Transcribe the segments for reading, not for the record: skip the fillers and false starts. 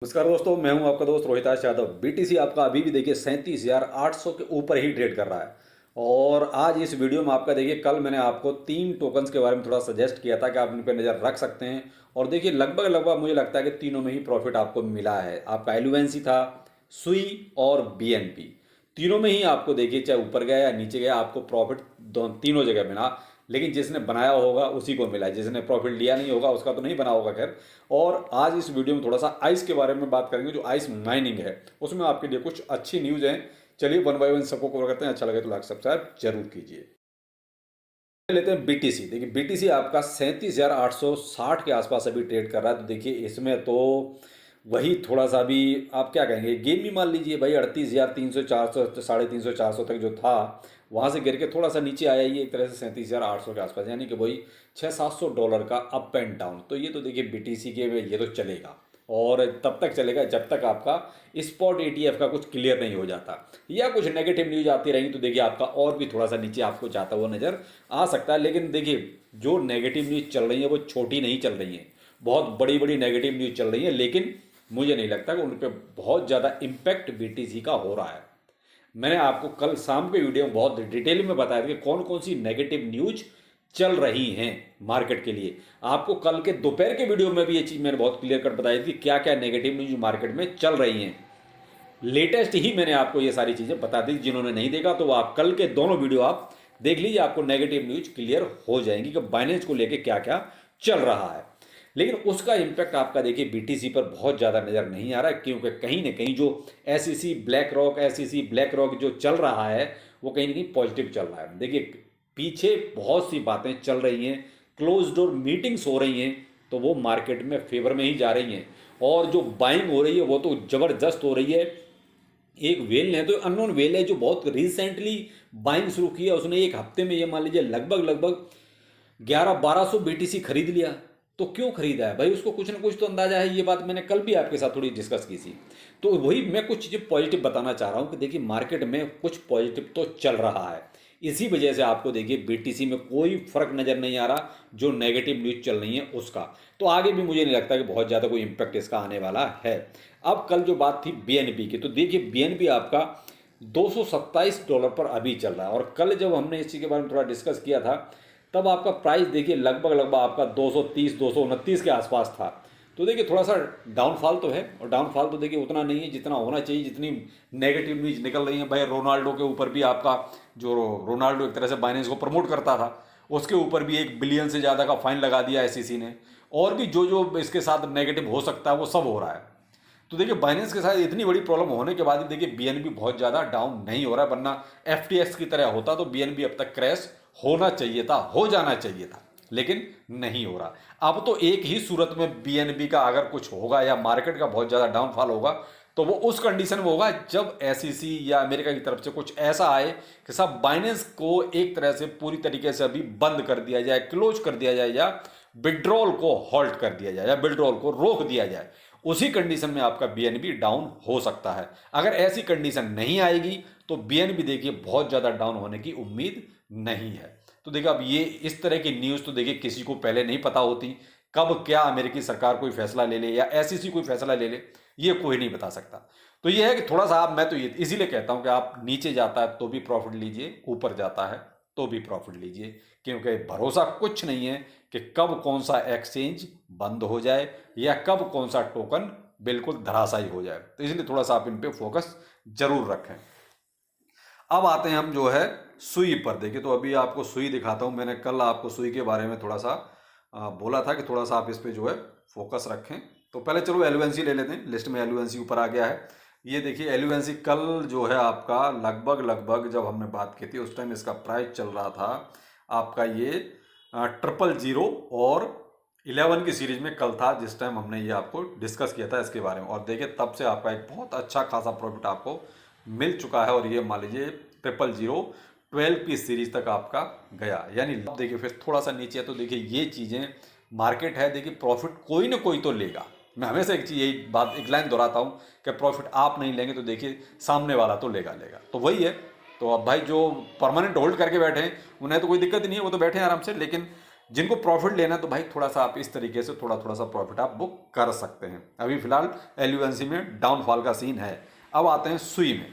नमस्कार दोस्तों, मैं हूं आपका दोस्त रोहिताश यादव। बीटीसी आपका अभी भी देखिए 37,800 के ऊपर ही ट्रेड कर रहा है। और आज इस वीडियो में आपका देखिए, कल मैंने आपको 3 टोकन्स के बारे में थोड़ा सजेस्ट किया था कि आप इन पर नज़र रख सकते हैं। और देखिए लगभग लगभग मुझे लगता है कि तीनों में ही प्रॉफिट आपको मिला है। आपका एलुवेंसी था, सुई और बीएनपी, तीनों में ही आपको देखिए चाहे ऊपर गया या नीचे गया आपको प्रॉफिट तीनों जगह मिला। लेकिन जिसने बनाया होगा उसी को मिला, जिसने प्रॉफिट लिया नहीं होगा उसका तो नहीं बना होगा। खैर, और आज इस वीडियो में थोड़ा सा आइस के बारे में बात करेंगे। जो आइस माइनिंग है उसमें आपके लिए कुछ अच्छी न्यूज़ हैं। चलिए वन बाय वन सबको कवर करते हैं। अच्छा लगे तो लाइक सब्सक्राइब जरूर कीजिए। लेते हैं बीटीसी। देखिए बीटीसी आपका 37,860 के आसपास अभी ट्रेड कर रहा है। तो देखिए इसमें तो वही थोड़ा सा भी आप क्या कहेंगे, गेम भी मान लीजिए भाई। 38,300 400 350 400 तक जो था वहाँ से गिर के थोड़ा सा नीचे आया ही एक तरह से 37,800 के आसपास, यानी कि वही $600-700 का अप एंड डाउन। तो ये तो देखिए बीटीसी के में ये तो चलेगा और तब तक चलेगा जब तक आपका स्पॉट एटीएफ का कुछ क्लियर नहीं हो जाता या कुछ नेगेटिव न्यूज आती रहेंगी। तो देखिए आपका और भी थोड़ा सा नीचे आपको जाता हुआ नजर आ सकता है। लेकिन देखिए जो नेगेटिव न्यूज चल रही है वो छोटी नहीं चल रही है, बहुत बड़ी बड़ी नेगेटिव न्यूज चल रही है। लेकिन मुझे नहीं लगता कि उन पर बहुत ज़्यादा इम्पैक्ट बीटीसी का हो रहा है। मैंने आपको कल शाम के वीडियो में बहुत डिटेल में बताया था कि कौन कौन सी नेगेटिव न्यूज चल रही हैं मार्केट के लिए। आपको कल के दोपहर के वीडियो में भी ये चीज़ मैंने बहुत क्लियर कट बताई थी क्या क्या नेगेटिव न्यूज मार्केट में चल रही हैं। लेटेस्ट ही मैंने आपको ये सारी चीज़ें बता दी। जिन्होंने नहीं देखा तो आप कल के दोनों वीडियो आप देख लीजिए, आपको नेगेटिव न्यूज क्लियर हो जाएंगी कि बाइनेंस को लेके क्या क्या चल रहा है। लेकिन उसका इम्पैक्ट आपका देखिए बीटीसी पर बहुत ज़्यादा नज़र नहीं आ रहा है, क्योंकि कहीं ना कहीं जो एसईसी ब्लैक रॉक जो चल रहा है वो कहीं ना कहीं पॉजिटिव चल रहा है। देखिए पीछे बहुत सी बातें चल रही हैं, क्लोज डोर मीटिंग्स हो रही हैं, तो वो मार्केट में फेवर में ही जा रही हैं। और जो बाइंग हो रही है वो तो ज़बरदस्त हो रही है। एक वेल है तो अननोन वेल है जो बहुत रिसेंटली बाइंग शुरू की है। उसने एक हफ्ते में ये मान लीजिए लगभग लगभग 1100-1200 बीटीसी खरीद लिया। तो क्यों खरीदा है भाई, उसको कुछ ना कुछ तो अंदाजा है। ये बात मैंने कल भी आपके साथ थोड़ी डिस्कस की थी। तो वही मैं कुछ चीज़ें पॉजिटिव बताना चाह रहा हूँ कि देखिए मार्केट में कुछ पॉजिटिव तो चल रहा है। इसी वजह से आपको देखिए बीटीसी में कोई फर्क नज़र नहीं आ रहा जो नेगेटिव न्यूज चल रही है उसका। तो आगे भी मुझे नहीं लगता कि बहुत ज़्यादा कोई इम्पैक्ट इसका आने वाला है। अब कल जो बात थी बीएनबी की, तो देखिए बीएनबी आपका $227 पर अभी चल रहा है। और कल जब हमने इस चीज़ के बारे में थोड़ा डिस्कस किया था तब आपका प्राइस देखिए लगभग लगभग आपका 230 229 के आसपास था। तो देखिए थोड़ा सा डाउनफॉल तो है, और डाउनफॉल तो देखिए उतना नहीं है जितना होना चाहिए, जितनी नेगेटिव न्यूज निकल रही है। भाई रोनाल्डो के ऊपर भी आपका, जो रोनाल्डो एक तरह से बाइनेंस को प्रमोट करता था, उसके ऊपर भी 1 बिलियन से ज़्यादा का फाइन लगा दिया एसईसी ने। और भी जो जो इसके साथ नेगेटिव हो सकता है वो सब हो रहा है। तो देखिए बाइनेंस के साथ इतनी बड़ी प्रॉब्लम होने के बाद भी देखिए बीएनबी बहुत ज़्यादा डाउन नहीं हो रहा है, वरना एफटीएक्स की तरह होता तो बीएनबी अब तक क्रैश होना चाहिए था, हो जाना चाहिए था, लेकिन नहीं हो रहा। अब तो एक ही सूरत में बीएनबी का अगर कुछ होगा या मार्केट का बहुत ज़्यादा डाउनफॉल होगा तो वो उस कंडीशन में होगा जब एसईसी या अमेरिका की तरफ से कुछ ऐसा आए कि सब बाइनेंस को एक तरह से पूरी तरीके से अभी बंद कर दिया जाए, क्लोज कर दिया जाए, या विड्रॉल को हॉल्ट कर दिया जाए, या विड्रॉल को रोक दिया जाए। उसी कंडीशन में आपका बीएनबी डाउन हो सकता है। अगर ऐसी कंडीशन नहीं आएगी तो बीएनबी देखिए बहुत ज़्यादा डाउन होने की उम्मीद नहीं है। तो देखिए अब ये इस तरह की न्यूज़ तो देखिए किसी को पहले नहीं पता होती, कब क्या अमेरिकी सरकार कोई फैसला ले ले या एसईसी कोई फैसला ले ले, ये कोई नहीं बता सकता। तो ये है कि थोड़ा सा आप, मैं तो ये इसीलिए कहता हूं कि आप नीचे जाता है तो भी प्रॉफिट लीजिए, ऊपर जाता है तो भी प्रॉफिट लीजिए, क्योंकि भरोसा कुछ नहीं है कि कब कौन सा एक्सचेंज बंद हो जाए या कब कौन सा टोकन बिल्कुल धराशायी हो जाए। तो इसलिए थोड़ा सा आप इन पे फोकस जरूर रखें। अब आते हैं हम जो है सुई पर। देखिए तो अभी आपको सुई दिखाता हूं। मैंने कल आपको सुई के बारे में थोड़ा सा बोला था कि थोड़ा सा आप इस पे जो है फोकस रखें। तो पहले चलो एलुवेंसी ले लेते हैं। लिस्ट में एलुवेंसी ऊपर आ गया है। ये देखिए एलुवेंसी कल जो है आपका लगभग लगभग जब हमने बात की थी उस टाइम इसका प्राइस चल रहा था आपका ये 000 और 11 की सीरीज में कल था जिस टाइम हमने ये आपको डिस्कस किया था इसके बारे में। और देखिए तब से आपका एक बहुत अच्छा खासा प्रॉफिट आपको मिल चुका है। और ये मान लीजिए 000 12 की सीरीज तक आपका गया, यानी देखिए फिर थोड़ा सा नीचे है। तो देखिए ये चीज़ें मार्केट है, देखिए प्रॉफिट कोई ना कोई तो लेगा। मैं हमेशा एक चीज़, यही बात, एक लाइन दोहराता हूँ कि प्रॉफिट आप नहीं लेंगे तो देखिए सामने वाला तो लेगा। तो वही है। तो अब भाई जो परमानेंट होल्ड करके बैठे हैं उन्हें तो कोई दिक्कत ही नहीं है, वो तो बैठे हैं आराम से। लेकिन जिनको प्रॉफिट लेना है तो भाई थोड़ा सा आप इस तरीके से थोड़ा थोड़ा सा प्रॉफिट आप बुक कर सकते हैं। अभी फिलहाल एलयूएनसी में डाउनफॉल का सीन है। अब आते हैं सुई में।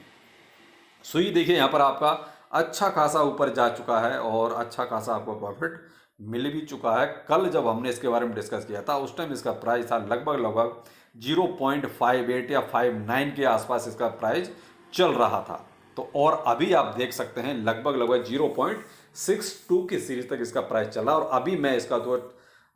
सुई देखिए यहाँ पर आपका अच्छा खासा ऊपर जा चुका है और अच्छा खासा आपको प्रॉफिट मिल भी चुका है। कल जब हमने इसके बारे में डिस्कस किया था उस टाइम इसका प्राइस था लगभग 0.58 या 59 के आसपास इसका प्राइस चल रहा था। तो और अभी आप देख सकते हैं लगभग 0.62 की सीरीज तक इसका प्राइस चला और अभी मैं इसका तो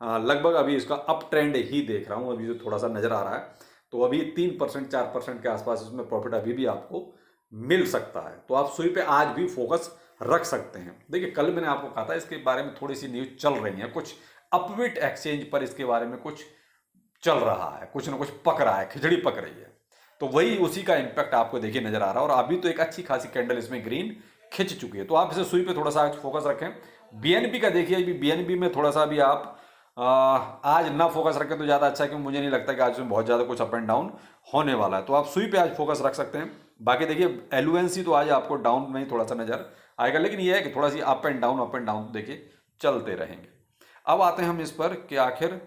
लगभग अभी इसका अप ट्रेंड ही देख रहा हूँ। अभी जो थोड़ा सा नजर आ रहा है तो अभी 3% 4% के आसपास इसमें प्रॉफिट अभी भी आपको मिल सकता है। तो आप सुई पे आज भी फोकस रख सकते हैं। देखिए कल मैंने आपको कहा था इसके बारे में थोड़ी सी न्यूज चल रही है, कुछ अपबिट एक्सचेंज पर इसके बारे में कुछ चल रहा है, कुछ ना कुछ पक रहा है, खिचड़ी पक रही है। तो वही उसी का इंपैक्ट आपको देखिए नजर आ रहा है और अभी तो एक अच्छी खासी कैंडल इसमें ग्रीन खिंच चुकी है। तो आप इसे सुई पे थोड़ा सा फोकस रखें। बीएनबी का देखिए, अभी बीएनबी में थोड़ा सा भी आप आज ना फोकस रखें तो ज़्यादा अच्छा है, क्योंकि मुझे नहीं लगता कि आज में बहुत ज़्यादा कुछ अप एंड डाउन होने वाला है। तो आप सुई पे आज फोकस रख सकते हैं। बाकी देखिए एलयूएनसी तो आज आपको डाउन में ही थोड़ा सा नजर आएगा, लेकिन यह है कि थोड़ा सी अप एंड डाउन देखिए चलते रहेंगे। अब आते हैं हम इस पर कि आखिर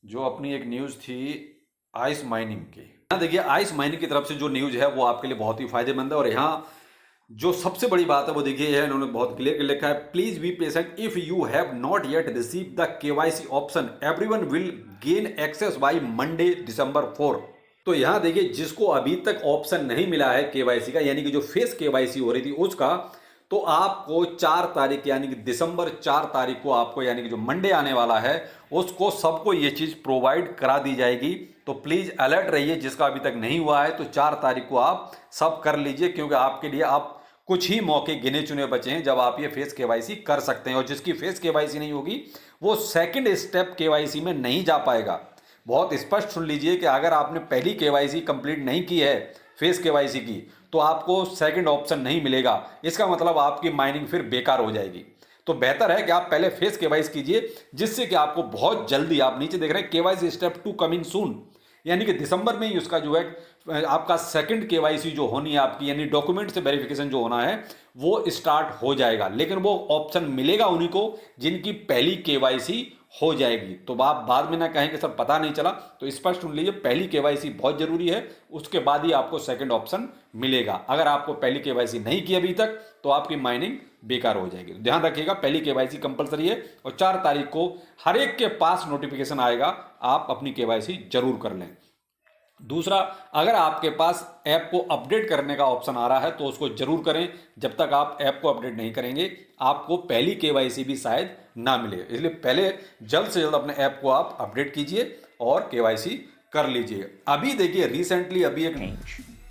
जो अपनी एक न्यूज़ थी आइस माइनिंग की। यहाँ देखिए आइस माइनिंग की तरफ से जो न्यूज़ है वो आपके लिए बहुत ही फायदेमंद है और यहाँ जो सबसे बड़ी बात है वो देखिए है, इन्होंने बहुत क्लियर लिखा है, please be patient if you have not yet receive the KYC option everyone will gain access by Monday December 4। तो यहाँ देखिए जिसको अभी तक ऑप्शन नहीं मिला है केवाईसी का, यानी कि जो फेस केवाईसी हो रही थी उसका, तो आपको 4 तारीख यानी कि December 4 तारीख को आपको यानी कि जो मंडे आने वाला है उसको सबको ये चीज प्रोवाइड करा दी जाएगी। तो प्लीज अलर्ट रहिए, जिसका अभी तक नहीं हुआ है तो 4 तारीख को आप सब कर लीजिए, क्योंकि आपके लिए आप कुछ ही मौके गिने चुने बचे हैं जब आप ये फेस केवाईसी कर सकते हैं। और जिसकी फेस केवाईसी नहीं होगी वो सेकंड स्टेप केवाईसी में नहीं जा पाएगा। बहुत स्पष्ट सुन लीजिए कि अगर आपने पहली केवाईसी कंप्लीट नहीं की है फेस केवाईसी की तो आपको सेकंड ऑप्शन नहीं मिलेगा। इसका मतलब आपकी माइनिंग फिर बेकार हो जाएगी। तो बेहतर है कि आप पहले फेस केवाईसी कीजिए, जिससे कि आपको बहुत जल्दी, आप नीचे देख रहे हैं केवाईसी स्टेप 2 कमिंग सून, यानी कि दिसंबर में ही उसका जो है आपका सेकंड केवाईसी जो होनी है आपकी, यानी डॉक्यूमेंट से वेरिफिकेशन जो होना है वो स्टार्ट हो जाएगा। लेकिन वो ऑप्शन मिलेगा उन्हीं को जिनकी पहली केवाईसी हो जाएगी। तो आप बाद में ना कहें कि सर पता नहीं चला, तो स्पष्ट सुन लीजिए, पहली केवाईसी बहुत जरूरी है, उसके बाद ही आपको सेकंड ऑप्शन मिलेगा। अगर आपको पहली केवाईसी नहीं की अभी तक तो आपकी माइनिंग बेकार हो जाएगी। तो ध्यान रखिएगा, पहली केवाईसी कंपलसरी है और 4 तारीख को हर एक के पास नोटिफिकेशन आएगा, आप अपनी केवाईसी जरूर कर लें। दूसरा, अगर आपके पास ऐप को अपडेट करने का ऑप्शन आ रहा है तो उसको जरूर करें। जब तक आप ऐप को अपडेट नहीं करेंगे आपको पहली केवाईसी भी शायद ना मिले, इसलिए पहले जल्द से जल्द अपने ऐप को आप अपडेट कीजिए और केवाईसी कर लीजिए। अभी देखिए रिसेंटली अभी एक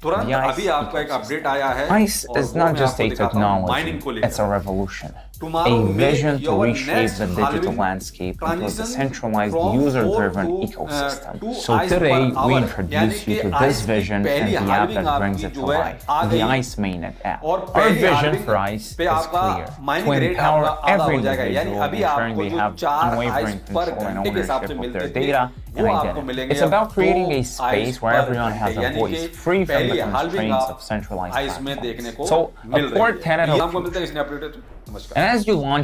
तुरंत अभी आपका एक अपडेट आया है। ICE is not just a technology, it's a revolution. A vision to reshape the digital landscape into a decentralized, user-driven ecosystem. So today, we introduce you to this vision and the app that brings it to life, the ICE Mainnet app. Our vision for ICE is clear, to empower every individual, ensuring they have unwavering control and ownership of their data and identity. It's about creating a space where everyone has a voice, free from the constraints of centralized platforms. So, a core tenet of... And as you launch